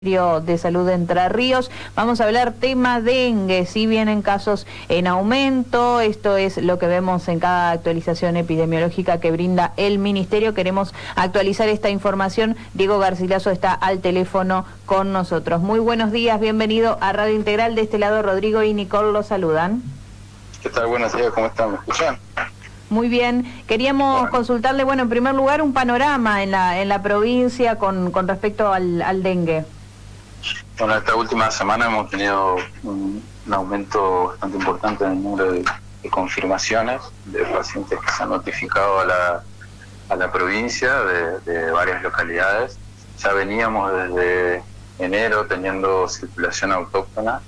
De Salud de Entre Ríos. Vamos a hablar tema dengue, si vienen casos en aumento, esto es lo que vemos en cada actualización epidemiológica que brinda el Ministerio. Queremos actualizar esta información. Diego Garcilaso está al teléfono con nosotros. Muy buenos días, bienvenido a Radio Integral. De este lado Rodrigo y Nicole lo saludan. ¿Qué tal? Buenos días, ¿cómo están? ¿Me escuchan? Muy bien, queríamos consultarle, bueno, en primer lugar un panorama en la provincia con respecto al dengue. Bueno, esta última semana hemos tenido un aumento bastante importante en el número de confirmaciones de pacientes que se han notificado a la provincia de varias localidades. Ya veníamos desde enero teniendo circulación autóctona.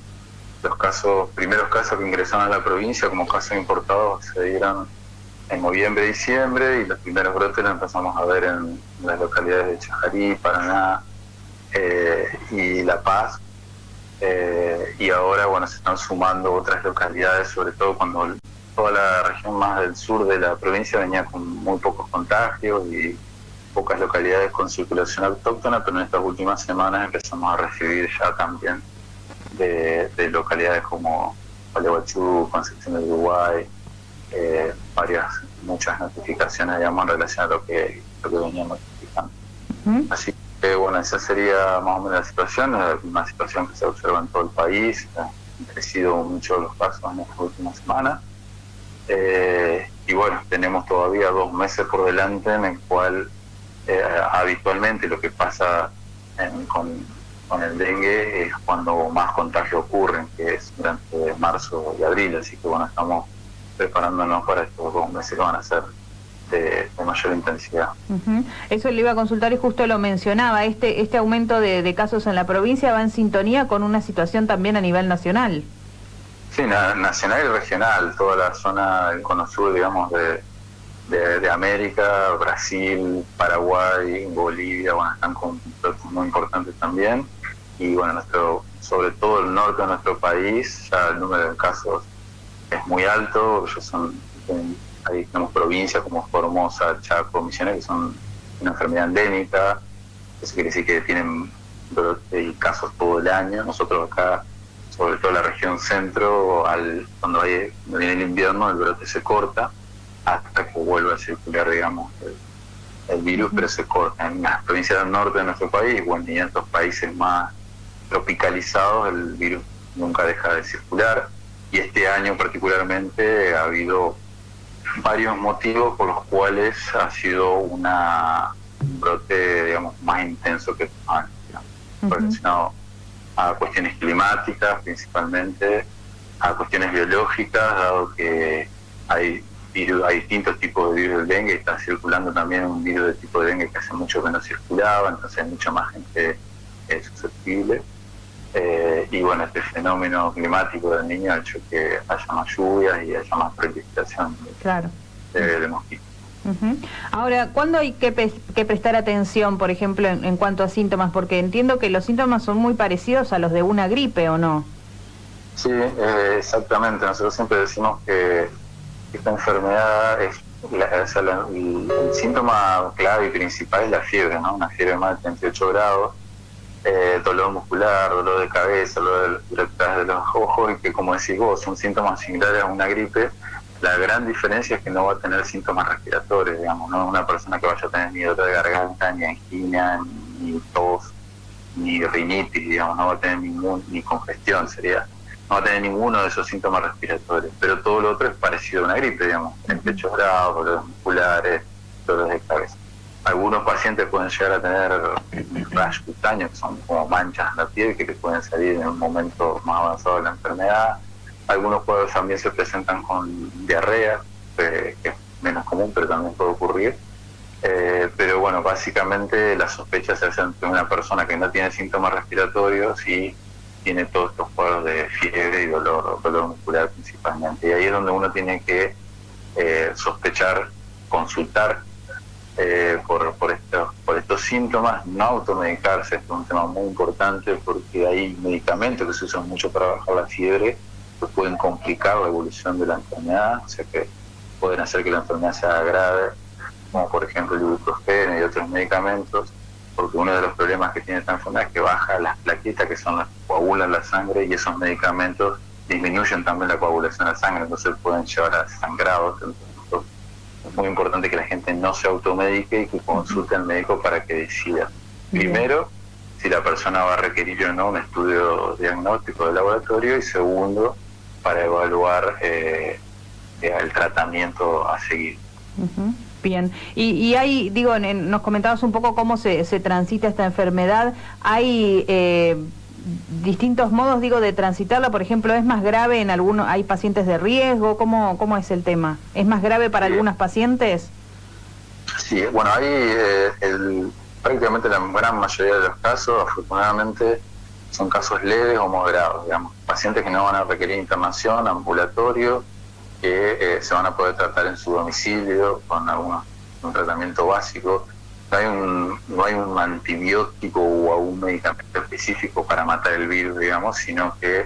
Los primeros casos que ingresaron a la provincia como casos importados se dieron en noviembre y diciembre, y los primeros brotes los empezamos a ver en las localidades de Chajarí, Paraná, y La Paz, y ahora bueno, se están sumando otras localidades, sobre todo cuando toda la región más del sur de la provincia venía con muy pocos contagios y pocas localidades con circulación autóctona, pero en estas últimas semanas empezamos a recibir ya también de localidades como Gualeguaychú, Concepción del Uruguay, muchas notificaciones, digamos, en relación a lo que veníamos notificando. Así que bueno, esa sería más o menos la situación, una situación que se observa en todo el país. Han crecido mucho los casos en estas últimas semanas, y bueno, tenemos todavía 2 meses por delante en el cual habitualmente lo que pasa con el dengue es cuando más contagios ocurren, que es durante marzo y abril, así que bueno, estamos preparándonos para estos 2 meses que van a ser de mayor intensidad. Eso le iba a consultar y justo lo mencionaba, este aumento de casos en la provincia va en sintonía con una situación también a nivel nacional. Sí, nacional y regional, toda la zona del cono sur, digamos, de América, Brasil, Paraguay, Bolivia, bueno, están con brotes muy importantes también, y bueno, sobre todo el norte de nuestro país, ya el número de casos es muy alto. Hay tenemos provincias como Formosa, Chaco, Misiones, que son una enfermedad endémica. Eso quiere decir que tienen casos todo el año. Nosotros acá, sobre todo en la región centro, cuando viene el invierno, el brote se corta hasta que vuelva a circular, digamos, el virus, pero se corta. En las provincias del norte de nuestro país, bueno, y en estos países más tropicalizados, el virus nunca deja de circular. Y este año particularmente ha habido varios motivos por los cuales ha sido un brote, digamos, más intenso que antes, relacionado a cuestiones climáticas principalmente, a cuestiones biológicas, dado que hay distintos tipos de virus del dengue, y está circulando también un virus de tipo de dengue que hace mucho que no circulaba, entonces hay mucha más gente susceptible. Y bueno, este fenómeno climático del niño ha hecho que haya más lluvias y haya más proliferación de mosquitos. Ahora, ¿cuándo hay que prestar atención, por ejemplo, en cuanto a síntomas? Porque entiendo que los síntomas son muy parecidos a los de una gripe, ¿o no? Sí, exactamente. Nosotros siempre decimos que esta enfermedad el síntoma clave y principal es la fiebre, ¿no? Una fiebre de más de 38 grados. Dolor muscular, dolor de cabeza, dolor detrás de los ojos, y que, como decís vos, son síntomas similares a una gripe. La gran diferencia es que no va a tener síntomas respiratorios, digamos, no es una persona que vaya a tener ni dolor de garganta, ni angina, ni tos, ni rinitis, digamos, no va a tener ni congestión, no va a tener ninguno de esos síntomas respiratorios, pero todo lo otro es parecido a una gripe, digamos, 38 grados, dolores musculares, dolores de cabeza. Algunos pacientes pueden llegar a tener rash cutáneos, que son como manchas en la piel que les pueden salir en un momento más avanzado de la enfermedad. Algunos cuadros también se presentan con diarrea, que es menos común, pero también puede ocurrir. Pero bueno, básicamente la sospecha se hace entre una persona que no tiene síntomas respiratorios y tiene todos estos cuadros de fiebre y dolor muscular principalmente. Y ahí es donde uno tiene que sospechar, consultar por estos síntomas, no automedicarse. Esto es un tema muy importante porque hay medicamentos que se usan mucho para bajar la fiebre que pueden complicar la evolución de la enfermedad, o sea que pueden hacer que la enfermedad sea grave, como por ejemplo el ibuprofeno y otros medicamentos, porque uno de los problemas que tiene esta enfermedad es que baja las plaquetas, que son las que coagulan la sangre, y esos medicamentos disminuyen también la coagulación de la sangre, entonces pueden llevar a sangrados. Entonces, es muy importante que la gente no se automedique y que consulte al médico para que decida. Primero, si la persona va a requerir o no un estudio diagnóstico de laboratorio, y segundo, para evaluar el tratamiento a seguir. Bien, y hay, digo, nos comentabas un poco cómo se transita esta enfermedad. Hay distintos modos, digo, de transitarla. Por ejemplo, ¿es más grave en algunos, hay pacientes de riesgo? ¿Cómo es el tema? ¿Es más grave para algunos pacientes? Sí, bueno, hay prácticamente la gran mayoría de los casos, afortunadamente, son casos leves o moderados, digamos, pacientes que no van a requerir internación, ambulatorio, que se van a poder tratar en su domicilio con un tratamiento básico. No hay un antibiótico o un medicamento específico para matar el virus, digamos, sino que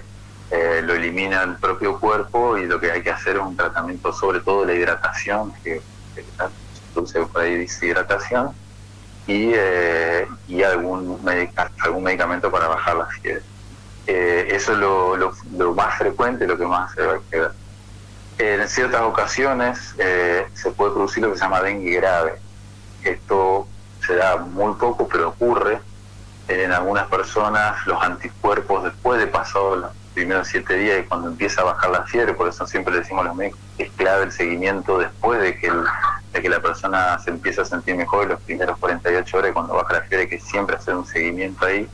lo elimina el propio cuerpo, y lo que hay que hacer es un tratamiento, sobre todo de la hidratación, que produce por ahí deshidratación, y algún medicamento para bajar la fiebre. Eso es lo más frecuente, lo que más se va a quedar. En ciertas ocasiones se puede producir lo que se llama dengue grave. Esto se da muy poco, pero ocurre. En algunas personas los anticuerpos, después de pasado los primeros 7 días, y cuando empieza a bajar la fiebre, por eso siempre le decimos a los médicos que es clave el seguimiento después de que la persona se empieza a sentir mejor, los primeros 48 horas cuando baja la fiebre, que siempre hacer un seguimiento ahí,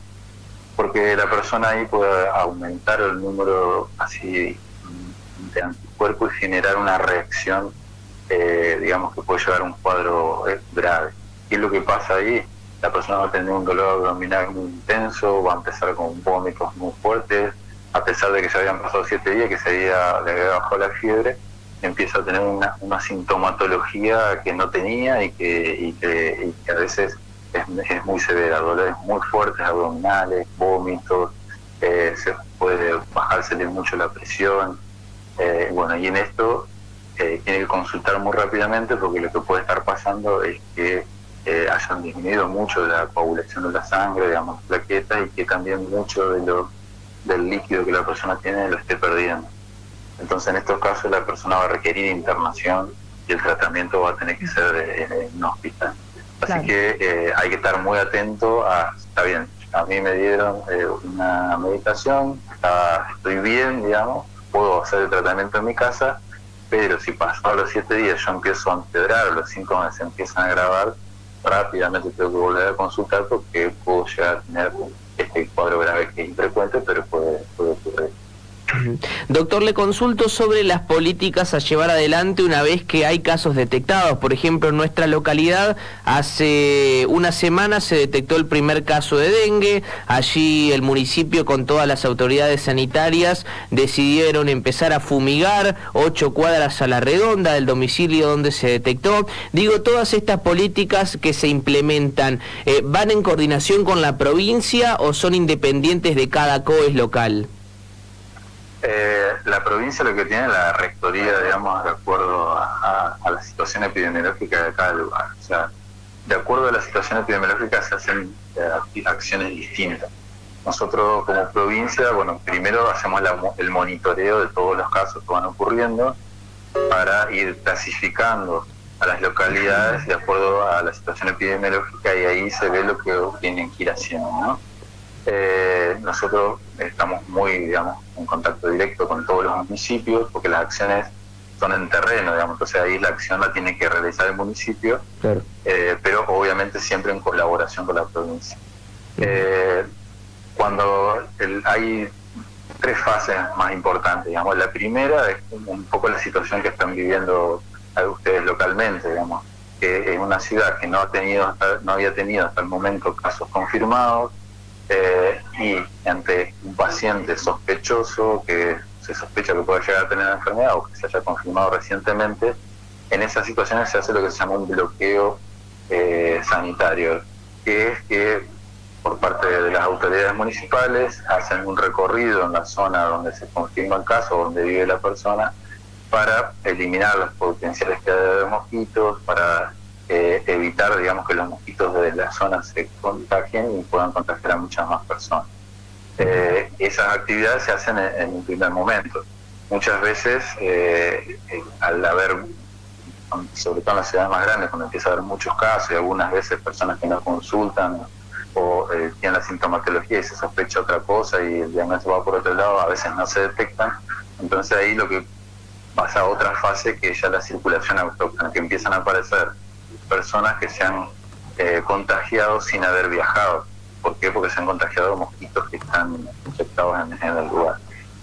porque la persona ahí puede aumentar el número así de anticuerpos y generar una reacción, digamos, que puede llevar a un cuadro grave. ¿Qué es lo que pasa ahí? La persona va a tener un dolor abdominal muy intenso, va a empezar con vómitos muy fuertes, a pesar de que se habían pasado 7 días, que le había bajado la fiebre, empieza a tener una sintomatología que no tenía, y que a veces es muy severa, dolores muy fuertes abdominales, vómitos, se puede bajársele mucho la presión. Bueno, y en esto tiene que consultar muy rápidamente, porque lo que puede estar pasando es que hayan disminuido mucho la coagulación de la sangre, digamos, plaquetas, y que también mucho del líquido que la persona tiene lo esté perdiendo. Entonces, en estos casos, la persona va a requerir internación, y el tratamiento va a tener que ser en un hospital. Así que hay que estar muy atento está bien, a mí me dieron una medicación, estoy bien, digamos, puedo hacer el tratamiento en mi casa, pero si pasados los 7 días yo empiezo a empeorar, los síntomas se empiezan a agravar, rápidamente tengo que volver a consultar, porque puedo llegar a tener este cuadro grave, que es infrecuente, pero puede ocurrir. Doctor, le consulto sobre las políticas a llevar adelante una vez que hay casos detectados. Por ejemplo, en nuestra localidad hace una semana se detectó el primer caso de dengue. Allí el municipio, con todas las autoridades sanitarias, decidieron empezar a fumigar 8 cuadras a la redonda del domicilio donde se detectó. Digo, todas estas políticas que se implementan, ¿van en coordinación con la provincia o son independientes de cada COES local? La provincia lo que tiene la rectoría, digamos, de acuerdo a la situación epidemiológica de cada lugar. O sea, de acuerdo a la situación epidemiológica se hacen acciones distintas. Nosotros como provincia, bueno, primero hacemos el monitoreo de todos los casos que van ocurriendo, para ir clasificando a las localidades de acuerdo a la situación epidemiológica, y ahí se ve lo que tienen que ir haciendo, ¿no? Nosotros estamos muy, digamos, en contacto directo con todos los municipios, porque las acciones son en terreno, digamos, entonces ahí la acción la tiene que realizar el municipio, claro. Pero obviamente siempre en colaboración con la provincia. Cuando hay 3 fases más importantes, digamos, la primera es un poco la situación que están viviendo ustedes localmente, digamos, que es una ciudad que no había tenido hasta el momento casos confirmados, y ante un paciente sospechoso que se sospecha que puede llegar a tener la enfermedad, o que se haya confirmado recientemente, en esas situaciones se hace lo que se llama un bloqueo sanitario, que es que por parte de las autoridades municipales hacen un recorrido en la zona donde se confirma el caso, donde vive la persona, para eliminar las potenciales quedaderas de mosquitos, para evitar, digamos, que los mosquitos de la zona se contagien y puedan contagiar a muchas más personas. Esas actividades se hacen en un primer momento. Muchas veces, al haber, sobre todo en las ciudades más grandes, cuando empieza a haber muchos casos y algunas veces personas que no consultan o tienen la sintomatología y se sospecha otra cosa y el diagnóstico va por otro lado, a veces no se detectan. Entonces ahí lo que pasa a otra fase, que es ya la circulación autóctona, que empiezan a aparecer personas que se han contagiado sin haber viajado. ¿Por qué? Porque se han contagiado mosquitos que están infectados en el lugar.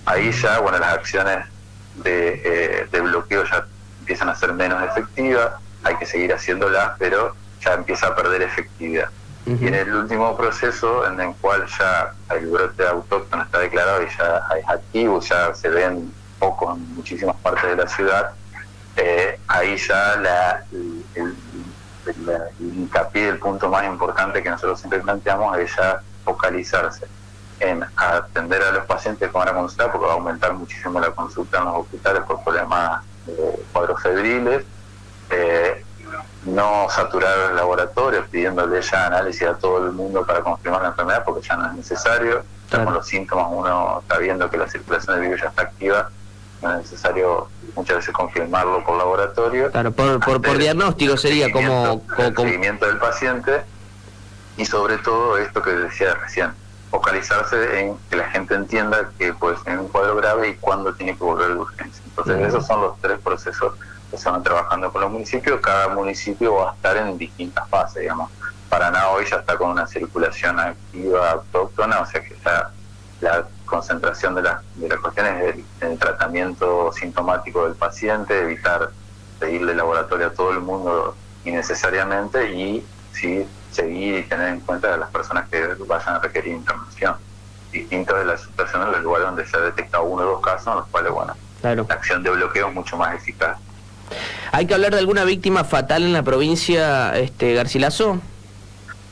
Ahí ya, bueno, las acciones de bloqueo ya empiezan a ser menos efectivas, hay que seguir haciéndolas, pero ya empieza a perder efectividad. Y en el último proceso, en el cual ya el brote autóctono está declarado y ya es activo, ya se ven poco en muchísimas partes de la ciudad, ahí ya el hincapié, el punto más importante que nosotros siempre planteamos es ya focalizarse en atender a los pacientes con una consulta, porque va a aumentar muchísimo la consulta en los hospitales por problemas cuadros febriles, no saturar los laboratorios pidiéndole ya análisis a todo el mundo para confirmar la enfermedad, porque ya no es necesario. Ya con los síntomas uno está viendo que la circulación del virus ya está activa, no es necesario muchas veces confirmarlo por laboratorio. Claro, por diagnóstico sería como seguimiento del paciente, y sobre todo esto que decía recién, focalizarse en que la gente entienda que puede tener un cuadro grave y cuándo tiene que volver de urgencia. Entonces esos son los 3 procesos que se van trabajando con los municipios. Cada municipio va a estar en distintas fases, digamos. Paraná hoy ya está con una circulación activa autóctona, o sea que ya la concentración de la cuestión es el tratamiento sintomático del paciente, evitar pedirle laboratorio a todo el mundo innecesariamente, y sí seguir y tener en cuenta a las personas que vayan a requerir internación. Distinto de la situación en los lugares donde se ha detectado 1 o 2 casos, en los cuales, bueno, claro, la acción de bloqueo es mucho más eficaz. ¿Hay que hablar de alguna víctima fatal en la provincia, Garcilaso?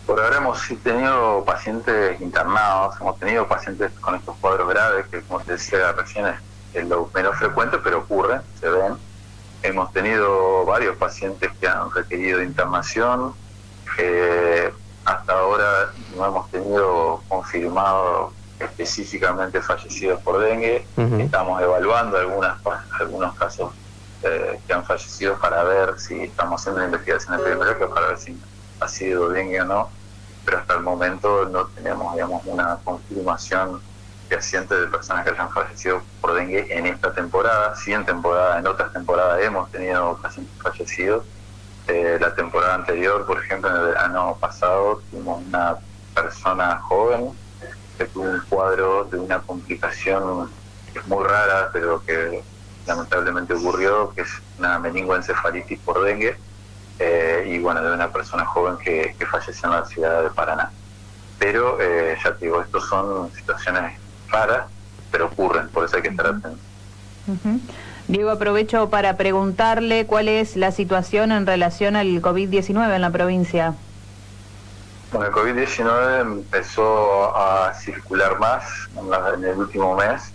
Por ahora hemos tenido pacientes internados, hemos tenido pacientes con estos cuadros graves, que como te decía recién es lo menos frecuente, pero ocurre, se ven. Hemos tenido varios pacientes que han requerido internación. Hasta ahora no hemos tenido confirmado específicamente fallecidos por dengue. Estamos evaluando algunos casos que han fallecido para ver si estamos haciendo una investigación epidemiológica para ver si ha sido dengue o no, pero hasta el momento no tenemos, digamos, una confirmación fehaciente de personas que hayan fallecido por dengue en esta temporada. Sí, en otras temporadas hemos tenido pacientes fallecidos. La temporada anterior, por ejemplo, en el verano pasado, tuvimos una persona joven que tuvo un cuadro de una complicación que es muy rara, pero que lamentablemente ocurrió, que es una meningoencefalitis por dengue, y bueno, de una persona joven que falleció en la ciudad de Paraná. Pero ya te digo, estos son situaciones raras, pero ocurren, por eso hay que estar atentos. Diego, aprovecho para preguntarle cuál es la situación en relación al COVID-19 en la provincia. Bueno, el COVID-19 empezó a circular más en el último mes.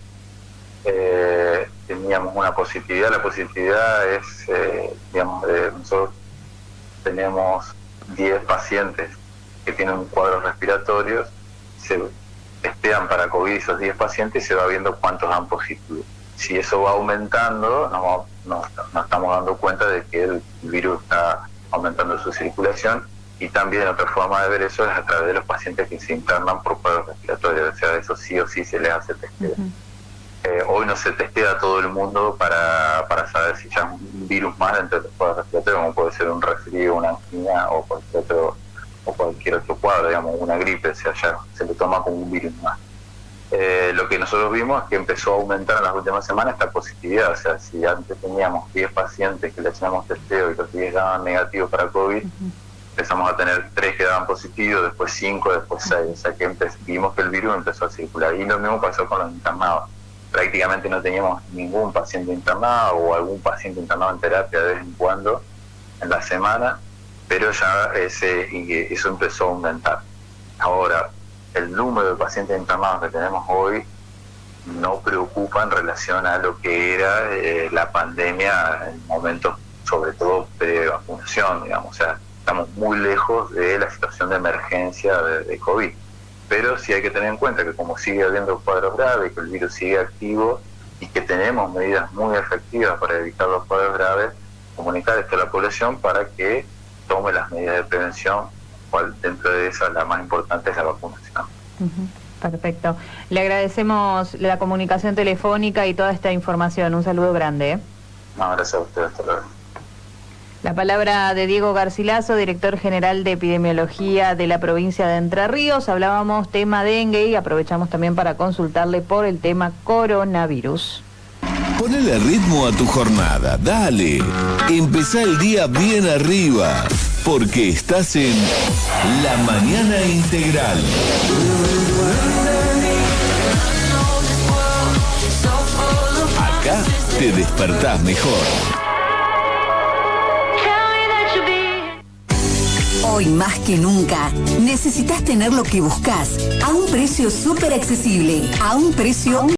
Teníamos una positividad, la positividad es, nosotros tenemos 10 pacientes que tienen cuadros respiratorios, se testean para COVID esos 10 pacientes y se va viendo cuántos dan positivo. Si eso va aumentando, nos estamos dando cuenta de que el virus está aumentando su circulación, y también otra forma de ver eso es a través de los pacientes que se internan por cuadros respiratorios, o sea, eso sí o sí se les hace testeo. Hoy no se testea a todo el mundo para saber si ya es un virus más dentro de los cuadros respiratorios, como puede ser un resfrío, una angina o cualquier otro cuadro, digamos, una gripe, o sea, ya se le toma como un virus más. Lo que nosotros vimos es que empezó a aumentar en las últimas semanas esta positividad, o sea, si antes teníamos 10 pacientes que le hacíamos testeo y los 10 daban negativos para COVID, empezamos a tener 3 que daban positivos, después 5, después 6, o sea que vimos que el virus empezó a circular. Y lo mismo pasó con los internados. Prácticamente no teníamos ningún paciente internado o algún paciente internado en terapia de vez en cuando en la semana, pero ya eso empezó a aumentar. Ahora, el número de pacientes internados que tenemos hoy no preocupa en relación a lo que era la pandemia en momentos, sobre todo, de vacunación, digamos. O sea, estamos muy lejos de la situación de emergencia de COVID. Pero sí hay que tener en cuenta que como sigue habiendo cuadros graves, que el virus sigue activo y que tenemos medidas muy efectivas para evitar los cuadros graves, comunicar esto a la población para que tome las medidas de prevención, cual dentro de esas la más importante es la vacunación. Perfecto. Le agradecemos la comunicación telefónica y toda esta información. Un saludo grande. No, gracias a ustedes. Hasta luego. La palabra de Diego Garcilaso, director general de epidemiología de la provincia de Entre Ríos. Hablábamos tema dengue y aprovechamos también para consultarle por el tema coronavirus. Ponele ritmo a tu jornada, dale. Empezá el día bien arriba, porque estás en La Mañana Integral. Acá te despertás mejor. Hoy más que nunca, necesitas tener lo que buscas a un precio súper accesible, a un precio